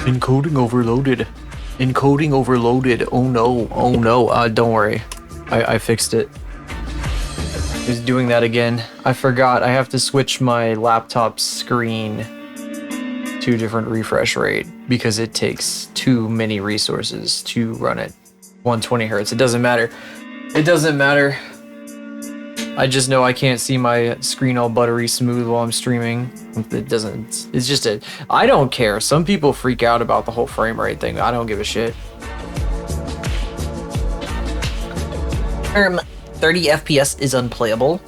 Encoding overloaded. Encoding overloaded. Oh no. Oh no. Don't worry. I fixed it. It's doing that again. I forgot. I have to switch my laptop's screen to a different refresh rate because it takes too many resources to run it. 120 hertz. It doesn't matter. It doesn't matter. I just know I can't see my screen all buttery smooth while I'm streaming. It doesn't. It's just a. I don't care. Some people freak out about the whole frame rate thing. I don't give a shit. 30 FPS is unplayable.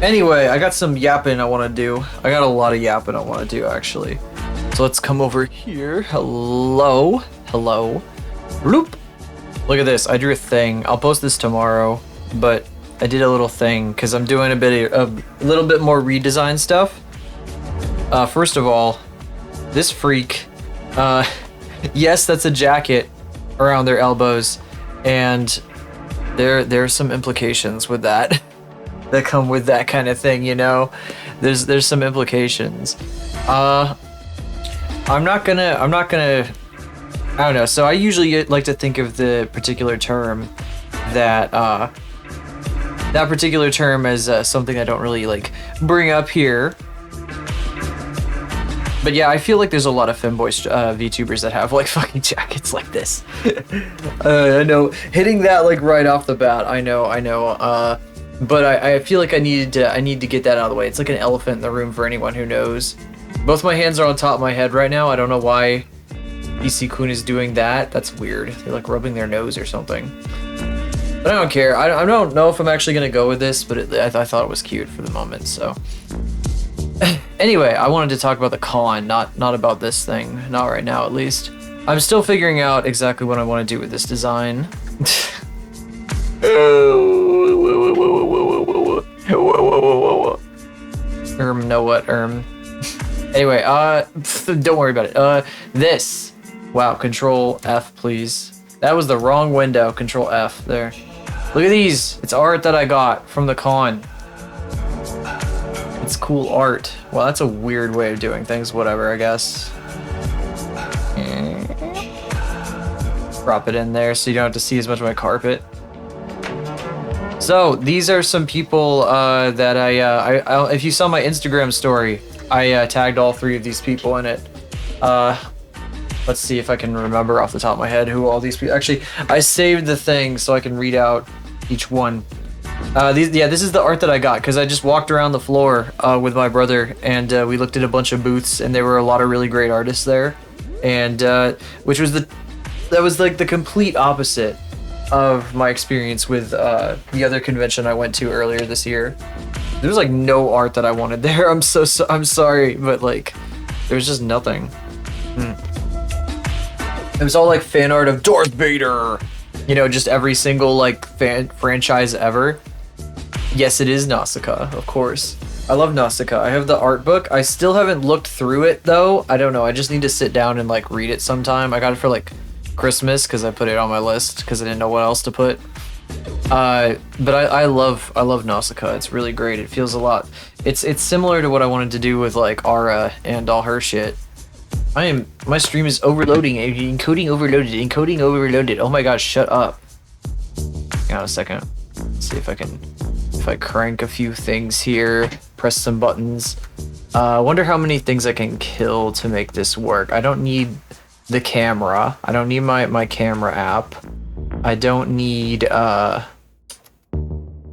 Anyway, I got some yapping I want to do. I got a lot of yapping I want to do actually. So let's come over here. Hello. Hello. Bloop. Look at this. I drew a thing. I'll post this tomorrow, but I did a little thing because I'm doing a little bit more redesign stuff. First of all, this freak. Yes, that's a jacket around their elbows, and there's some implications with that that come with that kind of thing. You know, there's some implications. I'm not gonna. I don't know. So I usually like to think of the particular term that particular term as something I don't really like bring up here. But yeah, I feel like there's a lot of femboy VTubers that have like fucking jackets like this. I know, hitting that like right off the bat. I know. But I feel like I need to get that out of the way. It's like an elephant in the room for anyone who knows. Both my hands are on top of my head right now. I don't know why EC-kun is doing that. That's weird. They're like rubbing their nose or something. But I don't care. I don't know if I'm actually gonna go with this, but I thought it was cute for the moment. So anyway, I wanted to talk about the con, not about this thing. Not right now, at least. I'm still figuring out exactly what I want to do with this design. Know what? Anyway, don't worry about it. This. Wow, Control F, please. That was the wrong window. Control F, there. Look at these. It's art that I got from the con. It's cool art. Well, that's a weird way of doing things. Whatever, I guess. Drop it in there so you don't have to see as much of my carpet. So, these are some people that I if you saw my Instagram story, I tagged all three of these people in it. Let's see if I can remember off the top of my head who all these people... Actually, I saved the thing so I can read out each one. This is the art that I got because I just walked around the floor with my brother and we looked at a bunch of booths and there were a lot of really great artists there. And that was like the complete opposite of my experience with the other convention I went to earlier this year. There was like no art that I wanted there. I'm sorry, but like there was just nothing. It was all like fan art of Darth Vader. You know, just every single like franchise ever. Yes, it is Nausicaa, of course. I love Nausicaa. I have the art book. I still haven't looked through it though. I don't know. I just need to sit down and like read it sometime. I got it for like Christmas because I put it on my list because I didn't know what else to put. But I love Nausicaa. It's really great. It feels a lot. It's similar to what I wanted to do with like Ara and all her shit. My stream is overloading. Encoding overloaded. Oh my gosh, shut up. Hang on a second. Let's see if I crank a few things here, press some buttons. I wonder how many things I can kill to make this work. I don't need the camera. I don't need my camera app. I don't need, oh,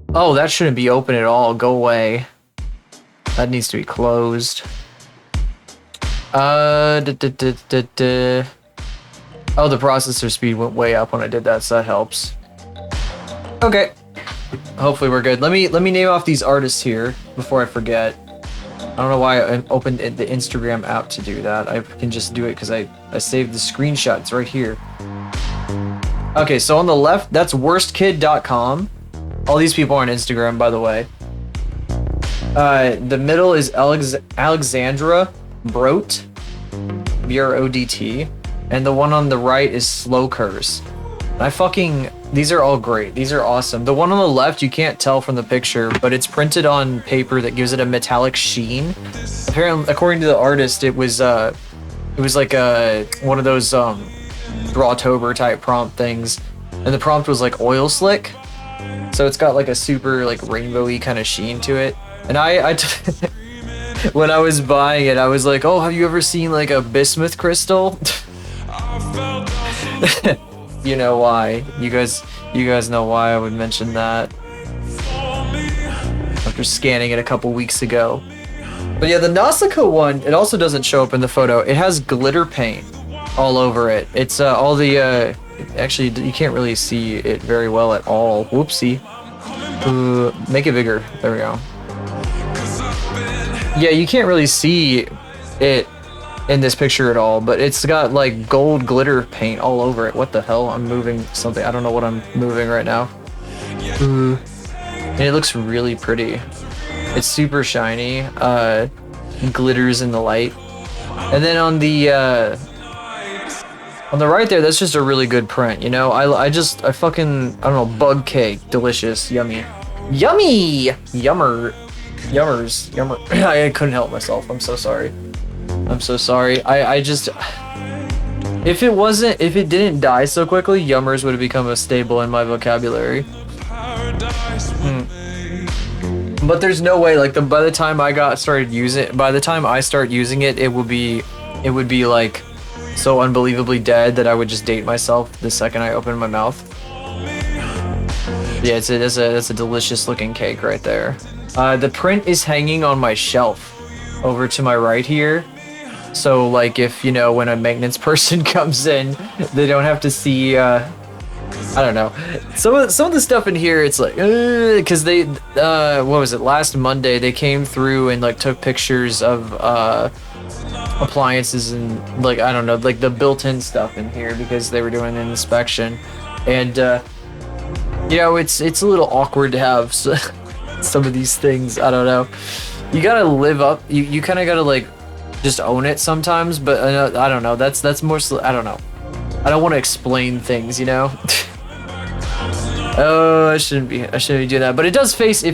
that shouldn't be open at all. Go away. That needs to be closed. Oh, the processor speed went way up when I did that, so that helps. Okay. Hopefully we're good. Let me name off these artists here before I forget. I don't know why I opened the Instagram app to do that. I can just do it because I saved the screenshot. It's right here. Okay, so on the left, that's worstkid.com. All these people are on Instagram, by the way. The middle is Alexandra Brodt, B-R-O-D-T. And the one on the right is Slow Curse. These are all great. These are awesome. The one on the left, you can't tell from the picture, but it's printed on paper that gives it a metallic sheen. Apparently, according to the artist, it was like one of those Drawtober type prompt things, and the prompt was like oil slick, so it's got like a super like rainbowy kind of sheen to it. And I when I was buying it, I was like, oh, have you ever seen like a bismuth crystal? You know why. You guys know why I would mention that. After scanning it a couple weeks ago. But yeah, the Nausicaa one, it also doesn't show up in the photo. It has glitter paint all over it. It's all the, actually, you can't really see it very well at all. Whoopsie. Make it bigger. There we go. Yeah, you can't really see it in this picture at all, but it's got like gold glitter paint all over it. What the hell? I'm moving something. I don't know what I'm moving right now. And it looks really pretty. It's super shiny. Glitters in the light. And then on the right there, that's just a really good print. You know, I don't know, bug cake, delicious, yummy, yummy, yummers. I couldn't help myself. I'm so sorry. I'm so sorry. I just, if it didn't die so quickly, yummers would have become a staple in my vocabulary. But there's no way, like, by the time I start using it, it would be like so unbelievably dead that I would just date myself the second I open my mouth. Yeah, it's a delicious looking cake right there. The print is hanging on my shelf over to my right here. So like if, you know, when a maintenance person comes in, they don't have to see, I don't know. Some of the stuff in here, it's like, cause they, what was it? Last Monday, they came through and like took pictures of, appliances and like, I don't know, like the built-in stuff in here because they were doing an inspection. And, you know, it's a little awkward to have some of these things. I don't know. You gotta live up. You kind of gotta like just own it sometimes. But I don't know. That's more. I don't know. I don't want to explain things. You know. Oh, I shouldn't be doing that. But it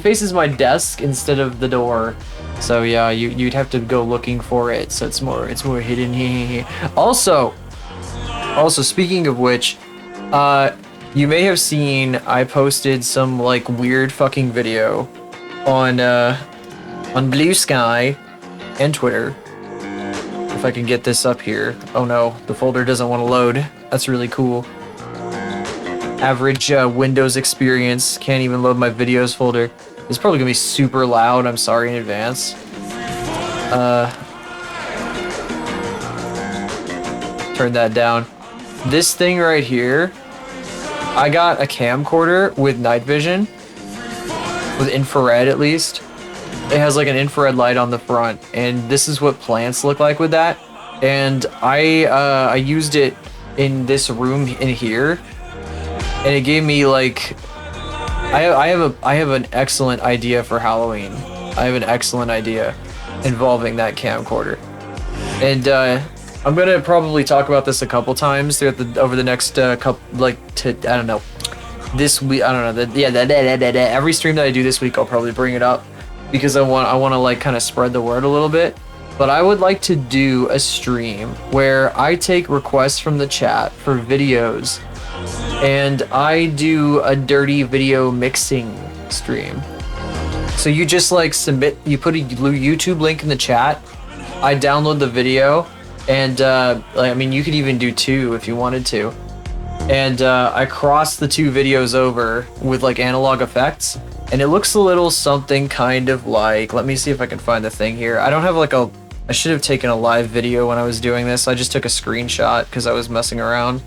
faces my desk instead of the door. So yeah, you'd have to go looking for it. So it's more hidden here. Also, speaking of which, you may have seen I posted some like weird fucking video on Blue Sky and Twitter. If I can get this up here. Oh no, the folder doesn't want to load. That's really cool. Average Windows experience. Can't even load my videos folder. It's probably gonna be super loud. I'm sorry in advance. Turn that down. This thing right here, I got a camcorder with night vision, with infrared at least. It has like an infrared light on the front, and this is what plants look like with that. And I used it in this room in here, and it gave me like, I have an excellent idea for Halloween. I have an excellent idea involving that camcorder, and I'm gonna probably talk about this a couple times over the next couple, like, I don't know, this week. I don't know. Every stream that I do this week, I'll probably bring it up because I want to like kind of spread the word a little bit. But I would like to do a stream where I take requests from the chat for videos and I do a dirty video mixing stream. So you just like submit, you put a YouTube link in the chat, I download the video, and I mean, you could even do 2 if you wanted to. And I cross the 2 videos over with like analog effects, and it looks a little something kind of like, let me see if I can find the thing here. I don't have like I should have taken a live video when I was doing this. I just took a screenshot because I was messing around.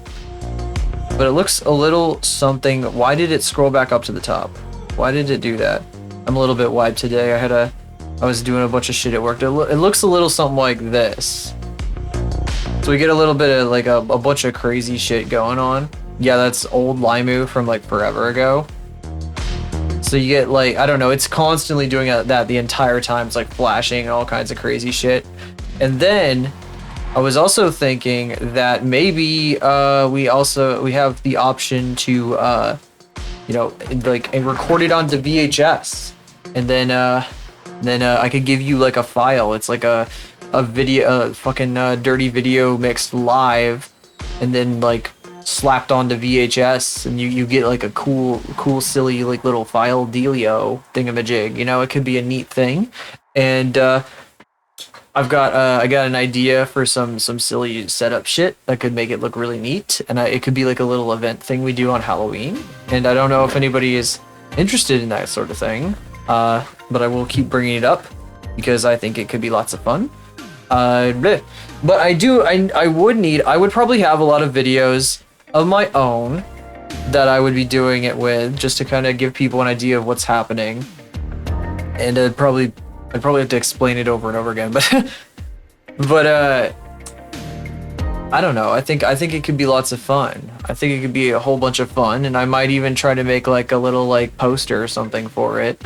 But it looks a little something. Why did it scroll back up to the top? Why did it do that? I'm a little bit wide today. I was doing a bunch of shit at work. It looks a little something like this. So we get a little bit of like a bunch of crazy shit going on. Yeah, that's old Limu from like forever ago. So you get like, I don't know, it's constantly doing that the entire time. It's like flashing and all kinds of crazy shit. And then I was also thinking that maybe we have the option to you know, like, and record it onto VHS, and then I could give you like a file. It's like a video, fucking dirty video mixed live, and then like slapped onto VHS, and you get like a cool silly like little file dealio thingamajig. You know, it could be a neat thing. And I got an idea for some silly setup shit that could make it look really neat, and it could be like a little event thing we do on Halloween. And I don't know if anybody is interested in that sort of thing, but I will keep bringing it up because I think it could be lots of fun. But I would probably have a lot of videos of my own that I would be doing it with, just to kind of give people an idea of what's happening. And I'd probably have to explain it over and over again, but I don't know. I think it could be lots of fun. I think it could be a whole bunch of fun, and I might even try to make like a little like poster or something for it,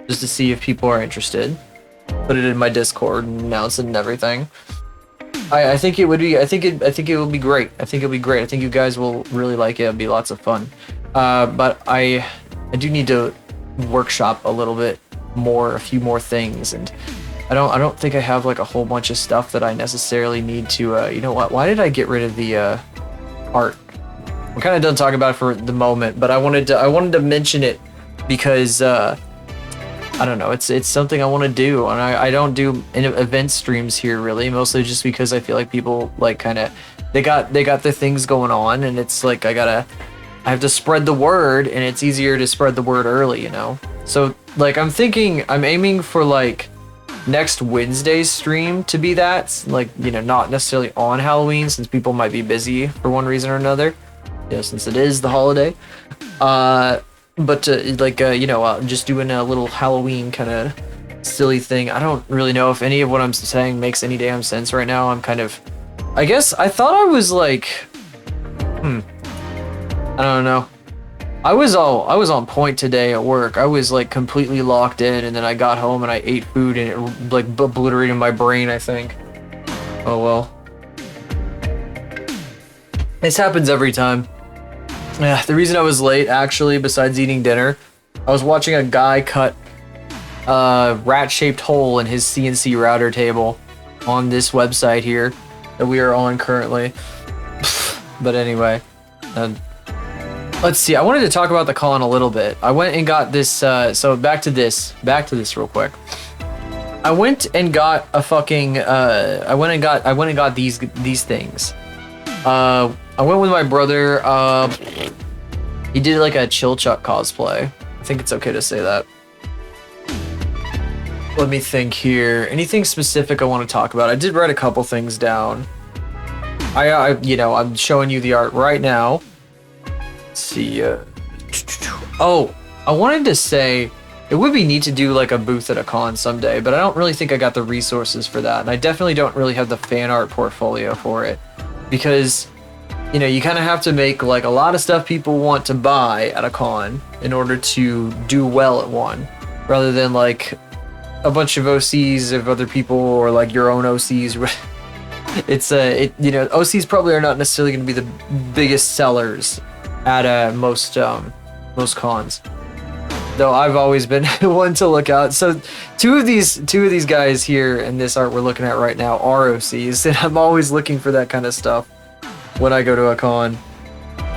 just to see if people are interested. Put it in my Discord and announce it and everything. I think it would be. I think it will be great. I think it'll be great. I think you guys will really like it. It'll be lots of fun. But I do need to workshop a little bit more, a few more things, and I don't think I have like a whole bunch of stuff that I necessarily need to. You know what? Why did I get rid of the art? I'm kind of done talking about it for the moment, but I wanted to mention it because I don't know, it's something I want to do, and I don't do event streams here really, mostly just because I feel like people like kind of they got their things going on, and it's like I have to spread the word, and it's easier to spread the word early, you know. So like I'm aiming for like next Wednesday's stream to be that, like, you know, not necessarily on Halloween since people might be busy for one reason or another, you know, since it is the holiday. But you know, just doing a little Halloween kind of silly thing. I don't really know if any of what I'm saying makes any damn sense right now. I'm kind of, I guess I thought I was like, I don't know. I was on point today at work. I was like completely locked in, and then I got home and I ate food, and it like obliterated my brain, I think. Oh well. This happens every time. Yeah, the reason I was late, actually, besides eating dinner, I was watching a guy cut a rat-shaped hole in his CNC router table on this website here that we are on currently. But anyway, let's see. I wanted to talk about the con a little bit. I went and got this. So back to this real quick. I went and got a fucking. I went and got these things. I went with my brother. He did like a Chill Chuck cosplay. I think it's okay to say that. Let me think here. Anything specific I want to talk about? I did write a couple things down. You know, I'm showing you the art right now. Let's see. Oh, I wanted to say it would be neat to do like a booth at a con someday, but I don't really think I got the resources for that, and I definitely don't really have the fan art portfolio for it, because, you know, you kind of have to make like a lot of stuff people want to buy at a con in order to do well at one, rather than like a bunch of OCs of other people or like your own OCs. It's you know, OCs probably are not necessarily going to be the biggest sellers at most cons, though I've always been one to look out. So two of these guys here in this art we're looking at right now are OCs, and I'm always looking for that kind of stuff when I go to a con.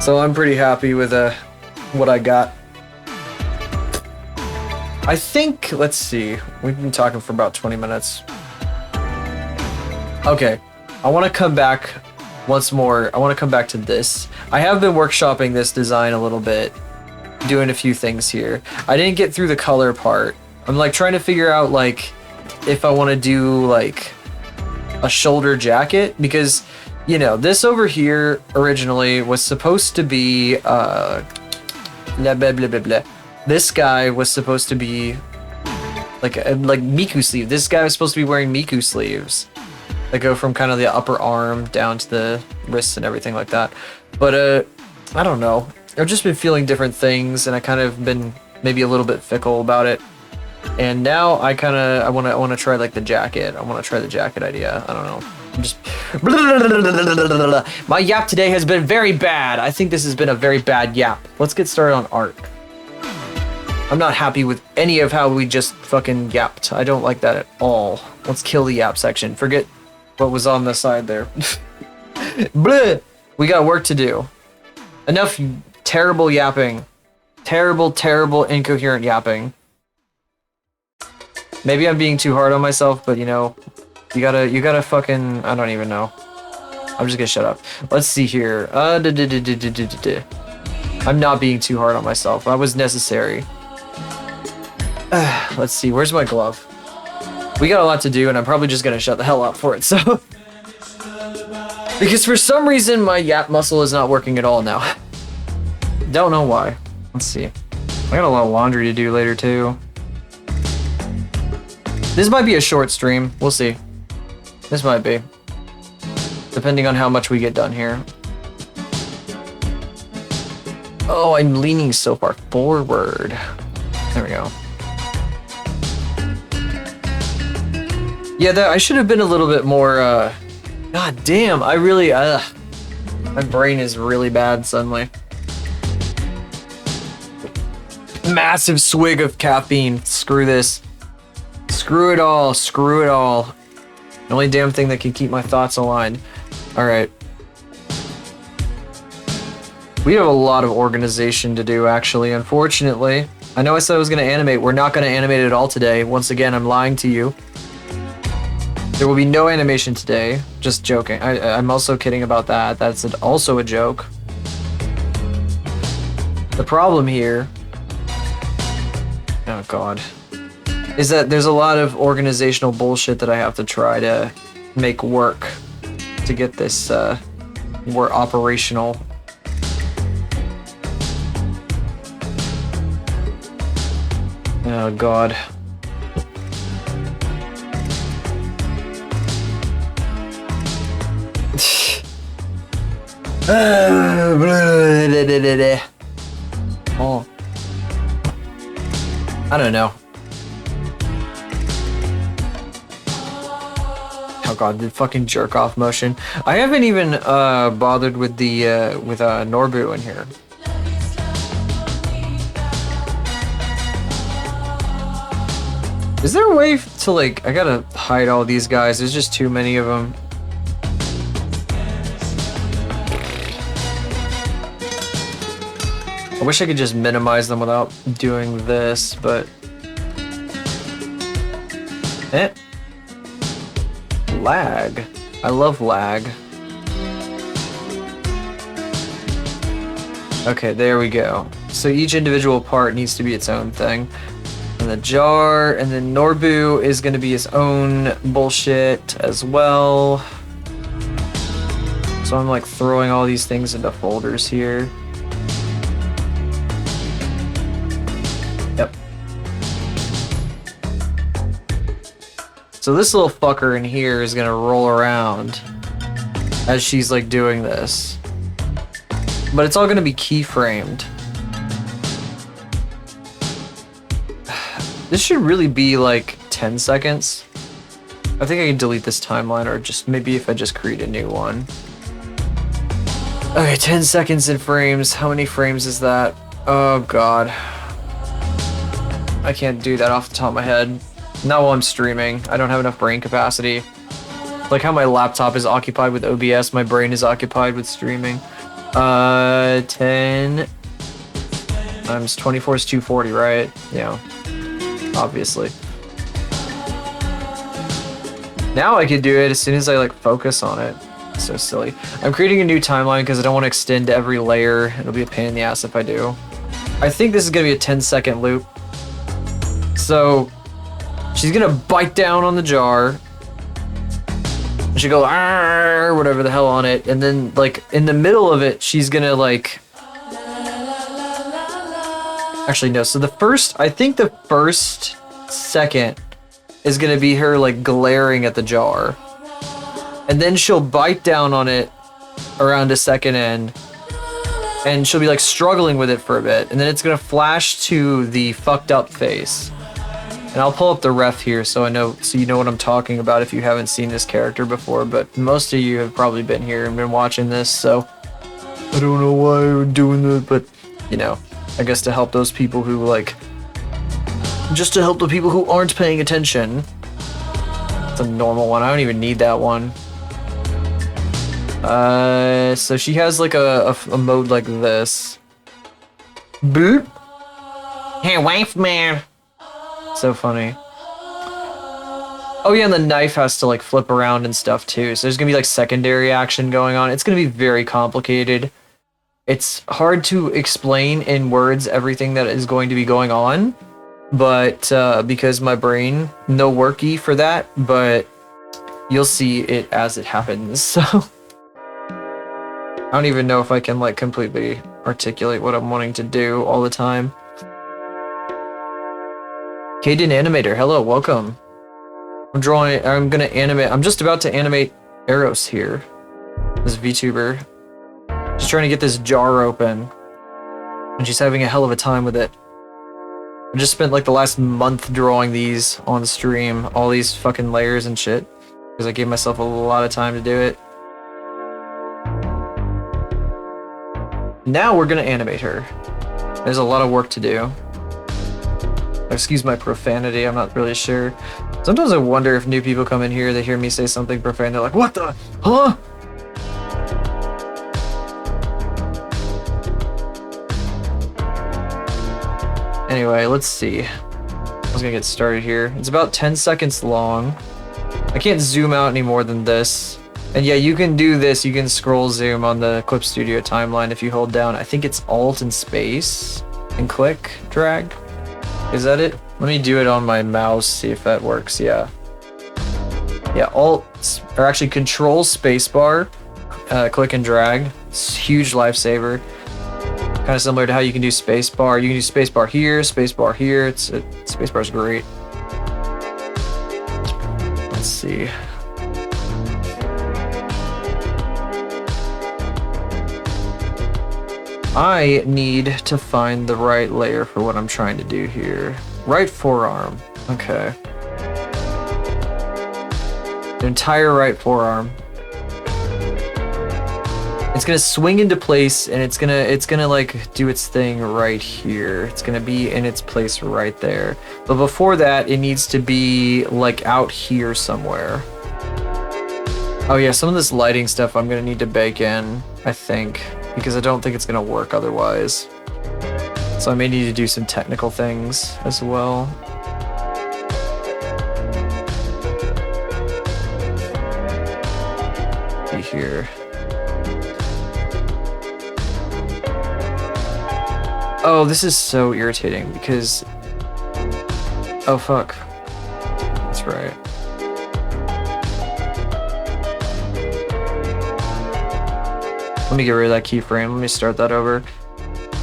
So I'm pretty happy with what I got. I think, let's see, we've been talking for about 20 minutes. Okay, I want to come back once more. I want to come back to this. I have been workshopping this design a little bit, doing a few things here. I didn't get through the color part. I'm like trying to figure out like if I want to do like a shoulder jacket, because you know, this over here originally was supposed to be blah blah blah blah blah. This guy was supposed to be like Miku sleeve. This guy was supposed to be wearing Miku sleeves that go from kind of the upper arm down to the wrists and everything like that. But I don't know. I've just been feeling different things, and I kind of been maybe a little bit fickle about it. And now I want to try like the jacket. I want to try the jacket idea. I don't know. I'm just my yap today has been very bad. I think this has been a very bad yap. Let's get started on art. I'm not happy with any of how we just fucking yapped. I don't like that at all. Let's kill the yap section. Forget what was on the side there. Bleh. We got work to do. Enough terrible yapping. Terrible, incoherent yapping. Maybe I'm being too hard on myself, but you know, you gotta fucking, I don't even know. I'm just gonna shut up. Let's see here. I'm not being too hard on myself. That was necessary. Let's see, where's my glove? We got a lot to do, and I'm probably just gonna shut the hell up for it, so. Because for some reason, my yap muscle is not working at all now. Don't know why. Let's see. I got a lot of laundry to do later, too. This might be a short stream. We'll see. This might be. Depending on how much we get done here. Oh, I'm leaning so far forward. There we go. Yeah, I should have been a little bit more, God damn, I really, my brain is really bad suddenly. Massive swig of caffeine. Screw this. Screw it all. Screw it all. The only damn thing that can keep my thoughts aligned. Alright. We have a lot of organization to do, actually, unfortunately. I know I said I was going to animate. We're not going to animate it all today. Once again, I'm lying to you. There will be no animation today. Just joking. I'm also kidding about that. That's also a joke. The problem here... Oh, God. Is that there's a lot of organizational bullshit that I have to try to make work to get this more operational. Oh, God. Oh. I don't know. Oh god, the fucking jerk off motion. I haven't even bothered with the Norbu in here. Is there a way to like, I gotta hide all these guys, there's just too many of them. I wish I could just minimize them without doing this, but... Lag. I love lag. Okay, there we go. So each individual part needs to be its own thing. And the jar, and then Norbu is gonna be his own bullshit as well. So I'm like throwing all these things into folders here. Yep. So this little fucker in here is gonna roll around as she's like doing this. But it's all gonna be keyframed. This should really be like 10 seconds. I think I can delete this timeline, or just maybe if I just create a new one. Okay, 10 seconds in frames. How many frames is that? Oh god. I can't do that off the top of my head. Not while I'm streaming. I don't have enough brain capacity. Like how my laptop is occupied with OBS, my brain is occupied with streaming. 10 times 24 is 240, right? Yeah, obviously. Now I could do it as soon as I like focus on it. So silly. I'm creating a new timeline because I don't want to extend every layer. It'll be a pain in the ass if I do. I think this is gonna be a 10-second loop. So she's gonna bite down on the jar. She go or whatever the hell on it, and then like in the middle of it, she's gonna like. Actually no. So I think the first second is gonna be her like glaring at the jar, and then she'll bite down on it around a second end, and she'll be like struggling with it for a bit, and then it's gonna flash to the fucked up face. And I'll pull up the ref here so you know what I'm talking about if you haven't seen this character before, but most of you have probably been here and been watching this, so I don't know why we're doing it, but you know, I guess to help those people who just to help the people who aren't paying attention. It's a normal one. I don't even need that one. So she has like a mode like this. Boop. Hey, wife man. So funny. Oh yeah, and the knife has to like flip around and stuff too. So there's gonna be like secondary action going on. It's gonna be very complicated. It's hard to explain in words everything that is going to be going on, but because my brain no worky for that, but you'll see it as it happens. So I don't even know if I can like completely articulate what I'm wanting to do all the time. Kaden Animator, hello, welcome. I'm just about to animate Eros here. This VTuber. She's trying to get this jar open. And she's having a hell of a time with it. I just spent like the last month drawing these on stream. All these fucking layers and shit. Because I gave myself a lot of time to do it. Now we're gonna animate her. There's a lot of work to do. Excuse my profanity, I'm not really sure. Sometimes I wonder if new people come in here, they hear me say something profane, they're like, what the? Huh? Anyway, let's see. I was gonna get started here. It's about 10 seconds long. I can't zoom out any more than this. And yeah, you can do this, you can scroll zoom on the Clip Studio timeline if you hold down. I think it's Alt and space and click, drag. Is that it? Let me do it on my mouse, see if that works. Yeah. Yeah, Alt, or actually Control spacebar, click and drag. It's a huge lifesaver. Kind of similar to how you can do spacebar. You can do spacebar here, spacebar here. Spacebar's great. Let's see. I need to find the right layer for what I'm trying to do here. Right forearm. Okay. The entire right forearm. It's gonna swing into place and it's gonna like do its thing right here. It's gonna be in its place right there. But before that, it needs to be like out here somewhere. Oh yeah, some of this lighting stuff I'm gonna need to bake in, I think. Because I don't think it's gonna work otherwise. So I may need to do some technical things as well. Be here. Oh, this is so irritating because... Oh fuck. That's right. Let me get rid of that keyframe. Let me start that over.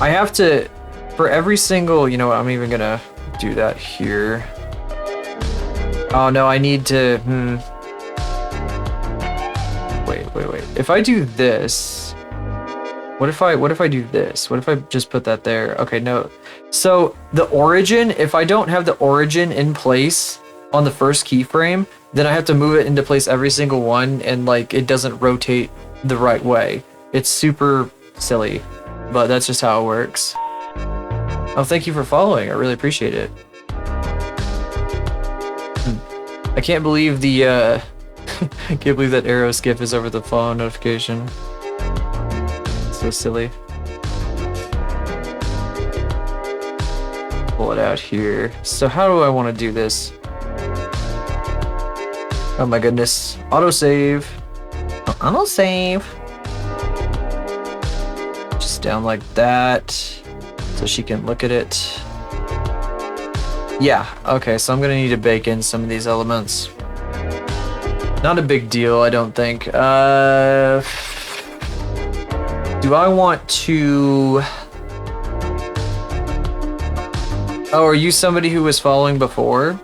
I have to, for every single, you know what, I'm even gonna do that here. Oh no, I need to, Wait. If I do this, what if I do this? What if I just put that there? Okay, no. So the origin, if I don't have the origin in place on the first keyframe, then I have to move it into place every single one and like it doesn't rotate the right way. It's super silly, but that's just how it works. Oh, thank you for following. I really appreciate it. I can't believe the, I can't believe that Arrow skip is over the follow notification. So silly. Pull it out here. So how do I want to do this? Oh my goodness. Autosave. Autosave. Just down like that. So she can look at it. Yeah, okay, so I'm gonna need to bake in some of these elements. Not a big deal, I don't think. Do I want to... Oh, are you somebody who was following before?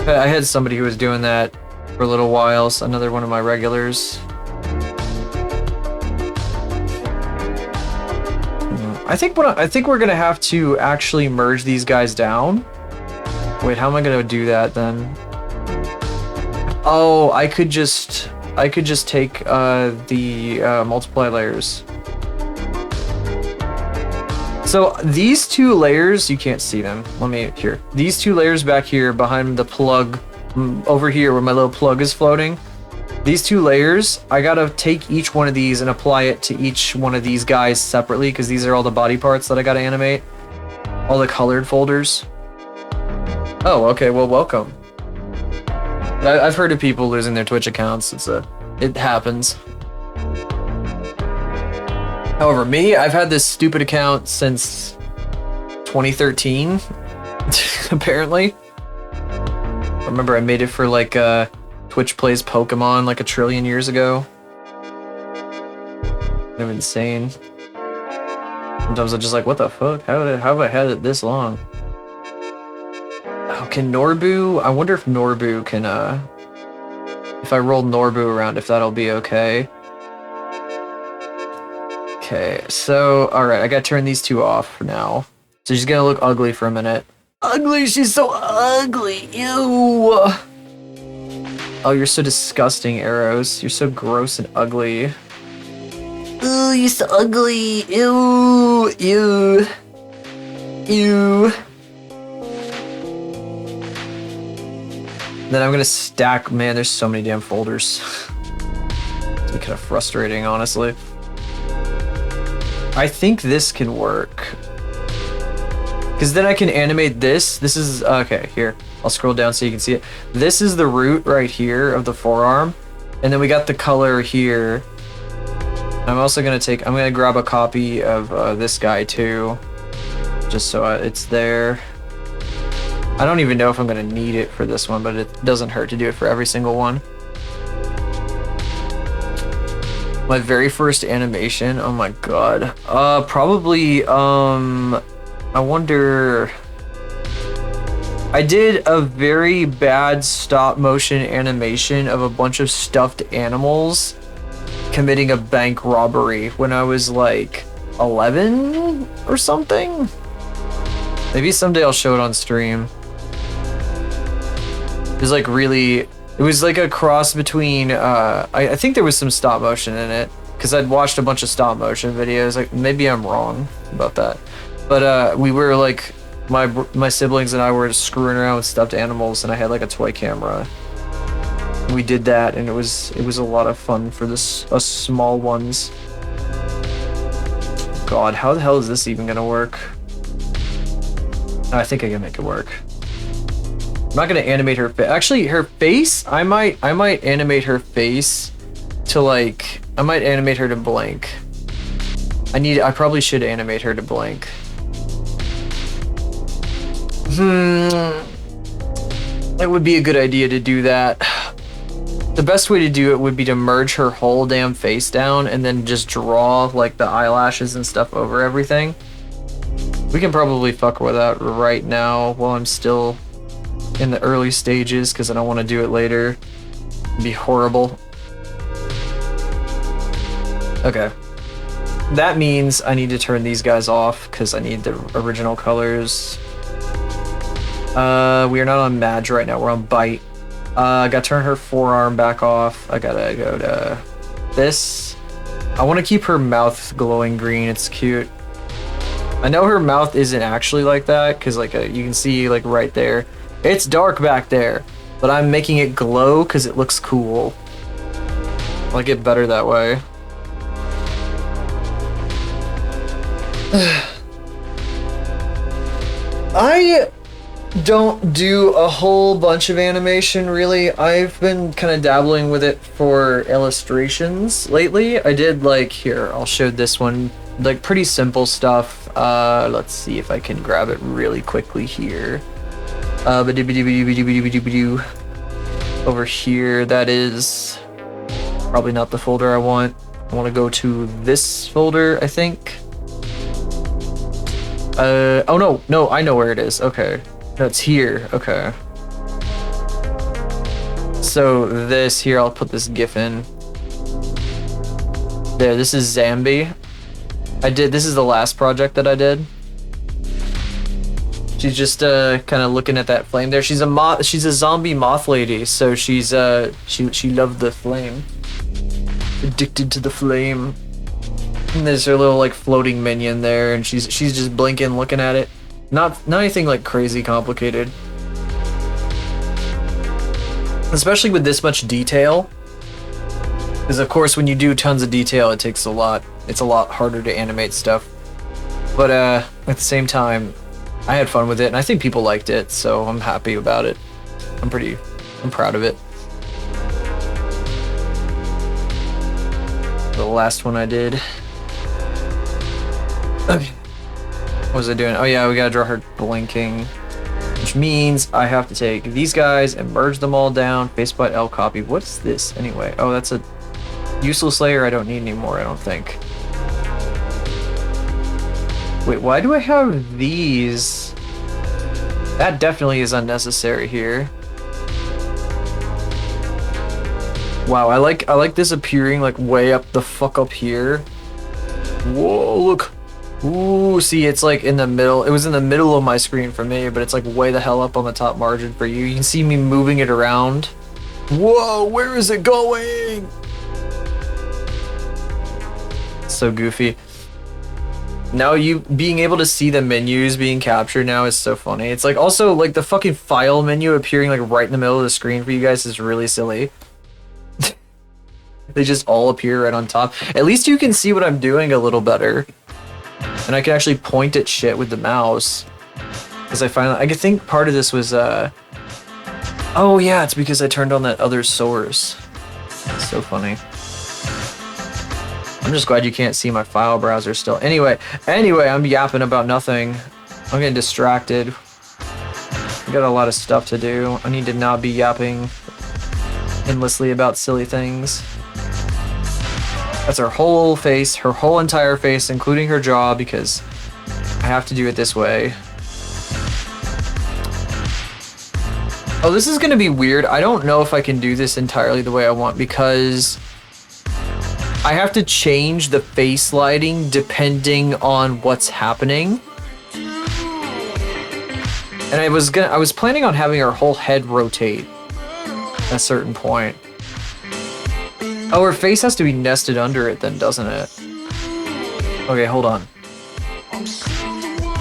I had somebody who was doing that for a little while, so another one of my regulars. I think we're gonna have to actually merge these guys down. Wait, how am I gonna do that then? Oh, I could just take the multiply layers. So these two layers, you can't see them. Let me here. These two layers back here behind the plug, over here where my little plug is floating. These two layers, I gotta take each one of these and apply it to each one of these guys separately because these are all the body parts that I gotta animate. All the colored folders. Oh, okay, well, welcome. I've heard of people losing their Twitch accounts. It happens. However, me, I've had this stupid account since 2013, apparently. I remember I made it for like Twitch plays Pokemon like 1 trillion years ago. Kind of insane. Sometimes I'm just like, what the fuck? How have I had it this long? Oh, can Norbu? I wonder if Norbu can, if I roll Norbu around, if that'll be okay. Okay, so, alright, I gotta turn these two off for now. So she's gonna look ugly for a minute. Ugly, she's so ugly, ew! Oh, you're so disgusting, Arrows. You're so gross and ugly. Ooh, you're so ugly, ew, ew, ew. Then I'm gonna stack, man, there's so many damn folders. It's kind of frustrating, honestly. I think this can work. Because then I can animate this. This is, okay, here. I'll scroll down so you can see it. This is the root right here of the forearm. And then we got the color here. I'm also gonna I'm gonna grab a copy of this guy too. Just so it's there. I don't even know if I'm gonna need it for this one, but it doesn't hurt to do it for every single one. My very first animation, oh my god. Probably, I wonder... I did a very bad stop motion animation of a bunch of stuffed animals committing a bank robbery when I was like 11 or something? Maybe someday I'll show it on stream. It was like really... It was like a cross between, I think there was some stop motion in it, because I'd watched a bunch of stop motion videos, like, maybe I'm wrong about that. But we were like, my siblings and I were screwing around with stuffed animals, and I had like a toy camera. We did that, and it was a lot of fun for us small ones. God, how the hell is this even gonna work? I think I can make it work. I'm not gonna animate her face. Actually, her face, I might animate her face to like, I might animate her to blink. I probably should animate her to blink. That would be a good idea to do that. The best way to do it would be to merge her whole damn face down and then just draw like the eyelashes and stuff over everything. We can probably fuck with that right now while I'm still in the early stages, because I don't want to do it later. It'd be horrible. Okay. That means I need to turn these guys off because I need the original colors. We are not on Madge right now, we're on Bite. I gotta turn her forearm back off. I gotta go to this. I want to keep her mouth glowing green, it's cute. I know her mouth isn't actually like that, because like you can see like right there. It's dark back there, but I'm making it glow because it looks cool. I like it better that way. I don't do a whole bunch of animation really. I've been kind of dabbling with it for illustrations lately. I did like, here, I'll show this one, like pretty simple stuff. Let's see if I can grab it really quickly here. Over here, that is probably not the folder I want. I want to go to this folder, I think. Oh no, I know where it is. Okay. No, it's here. Okay. So this here, I'll put this GIF in. There, this is Zambi. This is the last project that I did. She's just kind of looking at that flame there. She's a zombie moth lady, so she's she loved the flame. Addicted to the flame. And there's her little like floating minion there, and she's just blinking, looking at it. Not anything like crazy complicated. Especially with this much detail. Because of course when you do tons of detail it takes a lot. It's a lot harder to animate stuff. But at the same time, I had fun with it and I think people liked it, so I'm happy about it. I'm proud of it. The last one I did. Okay. What was I doing? Oh yeah, we gotta draw her blinking. Which means I have to take these guys and merge them all down. Faceplot L copy. What's this anyway? Oh, that's a useless layer I don't need anymore, I don't think. Wait, why do I have these? That definitely is unnecessary here. Wow, I like this appearing like way up the fuck up here. Whoa, look. Ooh, see, it's like in the middle. It was in the middle of my screen for me, but it's like way the hell up on the top margin for you. You can see me moving it around. Whoa, where is it going? So goofy. Now you being able to see the menus being captured now is so funny. It's like also like the fucking file menu appearing like right in the middle of the screen for you guys is really silly. They just all appear right on top. At least you can see what I'm doing a little better. And I can actually point at shit with the mouse. Because I think part of this was, oh yeah, it's because I turned on that other source. It's so funny. I'm just glad you can't see my file browser still. Anyway, I'm yapping about nothing. I'm getting distracted. I got a lot of stuff to do. I need to not be yapping endlessly about silly things. That's her whole face, her whole entire face, including her jaw, because I have to do it this way. Oh, this is gonna be weird. I don't know if I can do this entirely the way I want because I have to change the face lighting depending on what's happening. And I was planning on having her whole head rotate at a certain point. Oh, her face has to be nested under it then, doesn't it? Okay, hold on.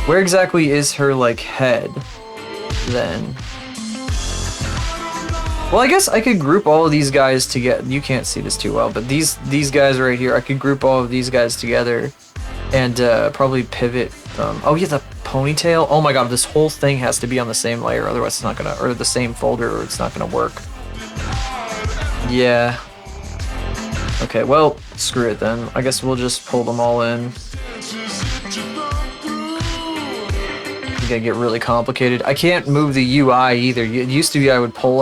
Where exactly is her, like, head, then? Well, I guess I could group all of these guys together. You can't see this too well, but these guys right here, I could group all of these guys together and probably pivot them. Oh, yeah, the ponytail. Oh my god, this whole thing has to be on the same layer, otherwise it's not gonna, or the same folder, or it's not gonna work. Yeah. Okay, well, screw it then. I guess we'll just pull them all in. It's gonna get really complicated. I can't move the UI either. It used to be I would pull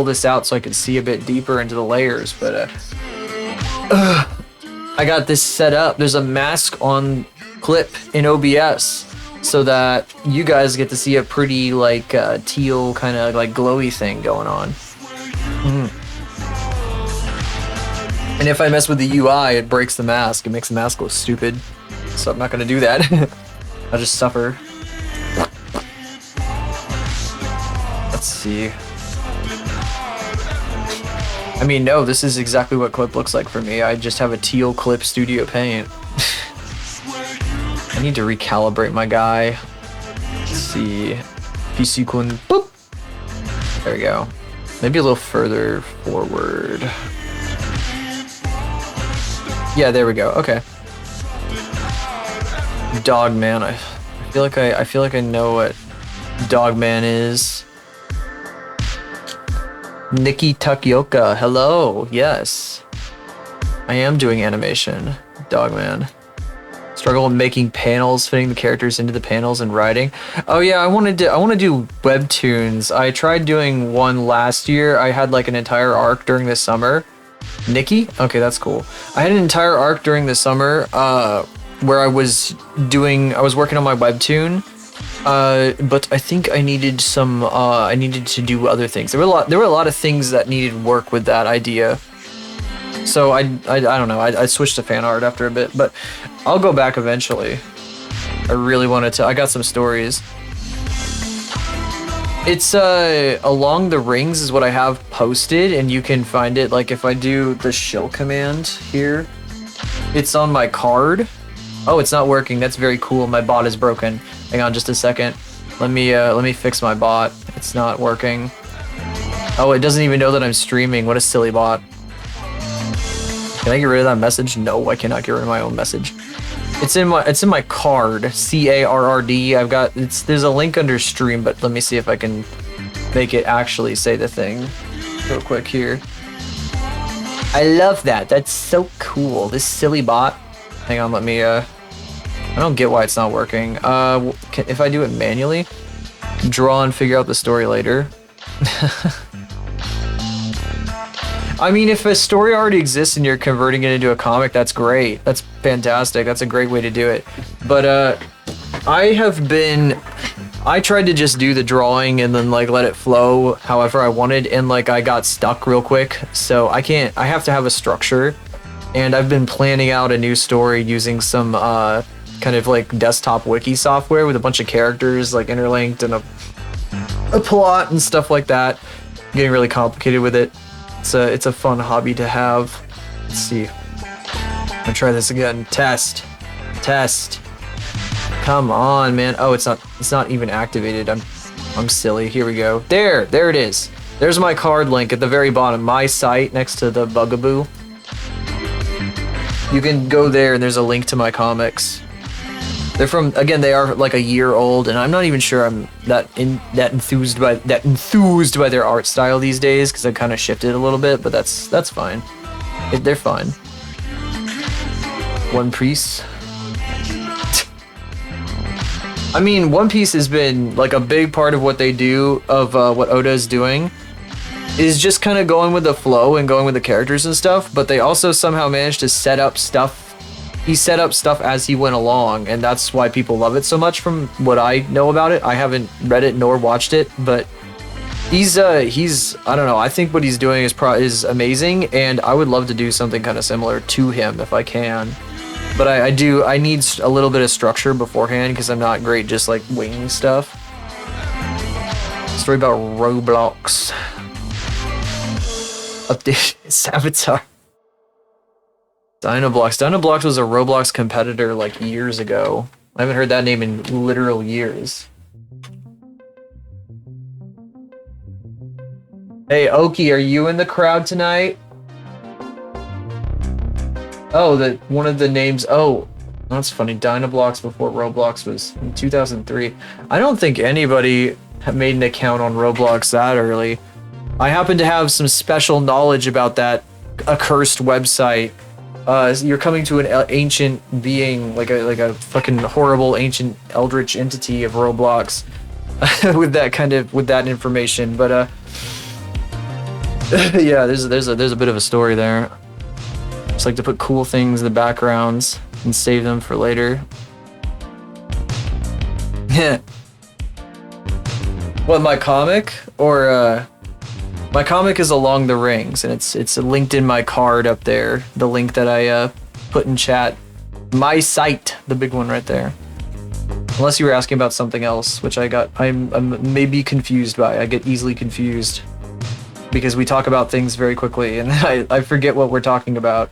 this out so I could see a bit deeper into the layers, but I got this set up. There's a mask on clip in OBS so that you guys get to see a pretty like teal kind of like glowy thing going on. And if I mess with the UI, it breaks the mask. It makes the mask look stupid. So I'm not gonna do that. I'll just suffer. Let's see. I mean, no, this is exactly what clip looks like for me. I just have a teal clip studio paint. I need to recalibrate my guy. Let's see. PC coin. Boop. There we go. Maybe a little further forward. Yeah, there we go. Okay. Dogman. I feel like I know what Dogman is. Nikki Takioka, hello. Yes, I am doing animation. Dogman. Struggle in making panels, fitting the characters into the panels, and writing. Oh yeah, I want to do webtoons. I tried doing one last year. I had like an entire arc during the summer. Nikki? Okay, that's cool. I had an entire arc during the summer where I was working on my webtoon. But I think I needed to do other things. There were a lot of things that needed work with that idea. So I don't know. I switched to fan art after a bit, but I'll go back eventually. I really wanted to. I got some stories. It's Along the Rings is what I have posted, and you can find it like if I do the shill command here. It's on my card. Oh, it's not working. That's very cool. My bot is broken. Hang on just a second. Let me fix my bot. It's not working. Oh, it doesn't even know that I'm streaming. What a silly bot. Can I get rid of that message? No, I cannot get rid of my own message. It's in my card, CARRD. There's a link under stream, but let me see if I can make it actually say the thing real quick here. I love that. That's so cool. This silly bot. Hang on, let me I don't get why it's not working. If I do it manually, draw and figure out the story later. I mean, if a story already exists and you're converting it into a comic, that's great. That's fantastic. That's a great way to do it. But I tried to just do the drawing and then like let it flow however I wanted, and like I got stuck real quick. So I have to have a structure, and I've been planning out a new story using some kind of like desktop wiki software with a bunch of characters like interlinked and a plot and stuff like that. I'm getting really complicated with it. It's a fun hobby to have. Let's see. I'm gonna try this again. Test. Come on, man. Oh, it's not even activated. I'm silly. Here we go. There it is. There's my card link at the very bottom. My site next to the bugaboo. You can go there and there's a link to my comics. They are like a year old, and I'm not even sure I'm that enthused by their art style these days because I've kind of shifted a little bit, but that's fine. They're fine. One Piece. I mean, One Piece has been like a big part of what they do, of what Oda is doing, is just kind of going with the flow and going with the characters and stuff, but they also somehow managed to set up stuff. He set up stuff as he went along, and that's why people love it so much from what I know about it. I haven't read it nor watched it, but he's I don't know, I think what he's doing is amazing, and I would love to do something kind of similar to him if I can. But I need a little bit of structure beforehand because I'm not great just like winging stuff. Story about Roblox. Update Avatar. Dinoblocks was a Roblox competitor like years ago. I haven't heard that name in literal years. Hey, Oki, are you in the crowd tonight? Oh, one of the names. Oh, that's funny. Dinoblocks before Roblox was in 2003. I don't think anybody made an account on Roblox that early. I happen to have some special knowledge about that accursed website. You're coming to an ancient being, like a fucking horrible ancient eldritch entity of Roblox, with that information. But yeah, there's a bit of a story there. Just like to put cool things in the backgrounds and save them for later. What, my comic? Or my comic is Along the Rings, and it's linked in my card up there. The link that I put in chat. My site, the big one right there. Unless you were asking about something else, which I'm maybe confused by. I get easily confused because we talk about things very quickly, and I forget what we're talking about.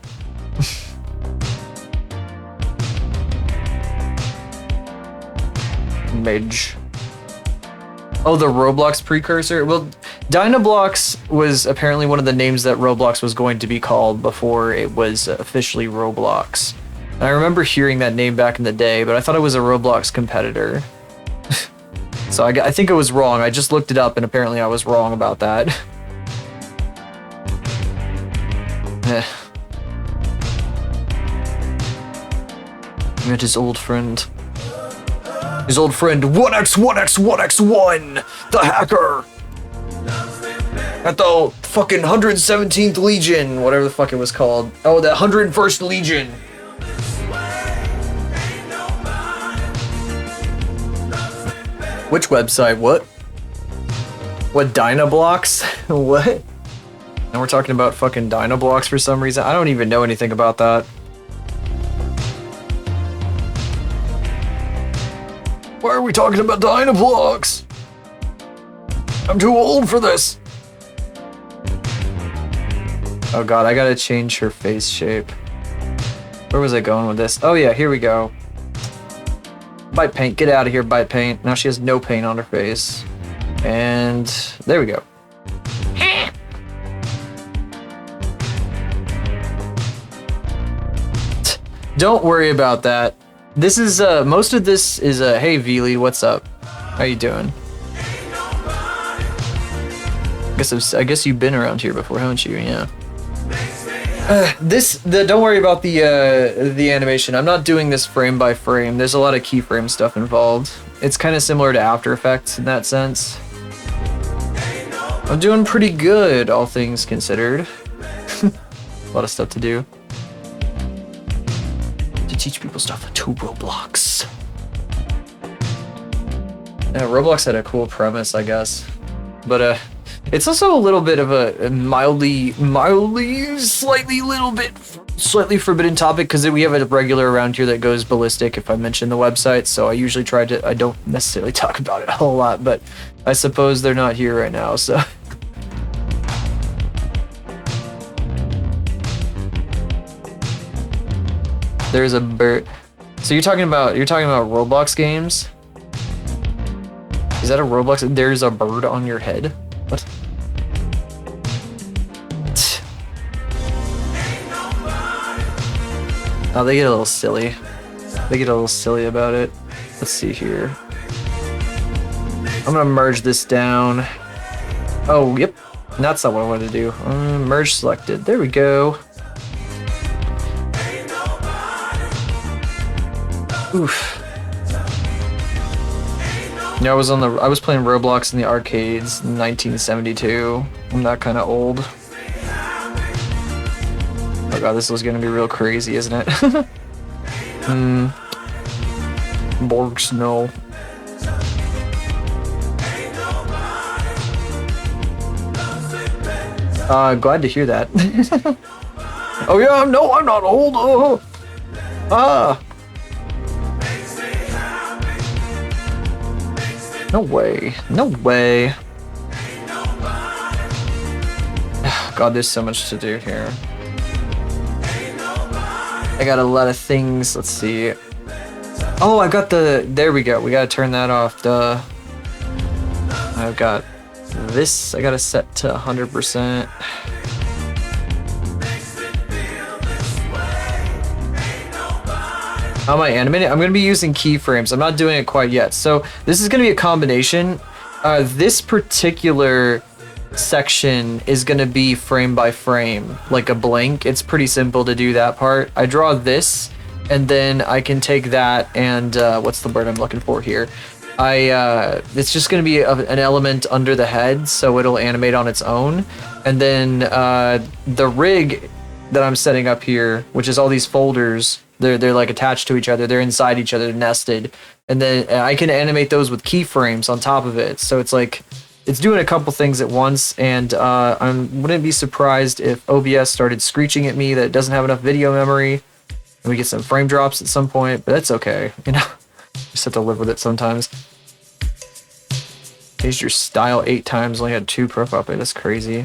Mage. Oh, the Roblox precursor? Well, Dinoblocks was apparently one of the names that Roblox was going to be called before it was officially Roblox. And I remember hearing that name back in the day, but I thought it was a Roblox competitor. So I think I was wrong. I just looked it up and apparently I was wrong about that. Met his old friend. His old friend 1x1x1x1! The hacker! At the fucking 117th Legion, whatever the fuck it was called. Oh, the 101st Legion. Which website? What? What, Dynablocks? What? Now we're talking about fucking Dynablocks for some reason. I don't even know anything about that. Why are we talking about Dynablocks? I'm too old for this. Oh god, I gotta change her face shape. Where was I going with this? Oh yeah, here we go. Bite paint, get out of here, bite paint. Now she has no paint on her face. And there we go. Don't worry about that. This is, most of this is, hey Veely, what's up? How you doing? I guess you've been around here before, haven't you? Yeah. Don't worry about the animation. I'm not doing this frame by frame. There's a lot of keyframe stuff involved. It's kind of similar to After Effects in that sense. I'm doing pretty good, all things considered. A lot of stuff to do. To teach people stuff to Roblox. Yeah, Roblox had a cool premise, I guess. But, it's also a little bit of a slightly forbidden topic because we have a regular around here that goes ballistic if I mention the website, so I usually I don't necessarily talk about it a whole lot, but I suppose they're not here right now, so. There's a bird. So you're talking about Roblox games? Is that a Roblox? There's a bird on your head? What? Oh, they get a little silly. They get a little silly about it. Let's see here. I'm gonna merge this down. Oh, yep. That's not what I wanted to do. Merge selected. There we go. Oof. Yeah, I was playing Roblox in the arcades in 1972. I'm that kind of old. Oh god, this is gonna be real crazy, isn't it? Borg snow. Glad to hear that. Oh yeah, no, I'm not old. Oh. Ah. No way. No way. God, there's so much to do here. I got a lot of things. Let's see. Oh, I got the... There we go. We gotta turn that off. Duh. I've got this. I gotta set to 100%. How am I animating? I'm going to be using keyframes. I'm not doing it quite yet. So this is going to be a combination. This particular section is going to be frame by frame, like a blank. It's pretty simple to do that part. I draw this, and then I can take that and what's the word I'm looking for here? It's just going to be an element under the head, so it'll animate on its own. And then the rig that I'm setting up here, which is all these folders, they're like attached to each other, they're inside each other, nested, and then I can animate those with keyframes on top of it. So it's like it's doing a couple things at once, and I wouldn't be surprised if OBS started screeching at me that it doesn't have enough video memory, and we get some frame drops at some point. But that's okay, you know. Just have to live with it sometimes. Changed your style 8 times, only had 2 profile pics. That's crazy.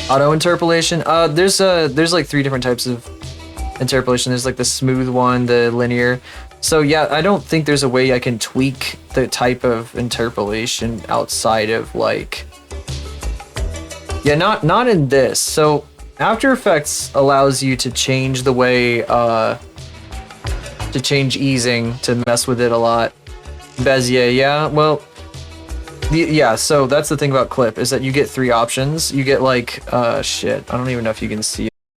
Auto interpolation. There's like 3 different types of interpolation. There's like the smooth one, the linear. So yeah, I don't think there's a way I can tweak the type of interpolation outside of like, yeah, not in this. So After Effects allows you to change the way, to change easing, to mess with it a lot. Bezier, yeah, well, yeah, so that's the thing about Clip, is that you get 3 options. You get like, shit, I don't even know if you can see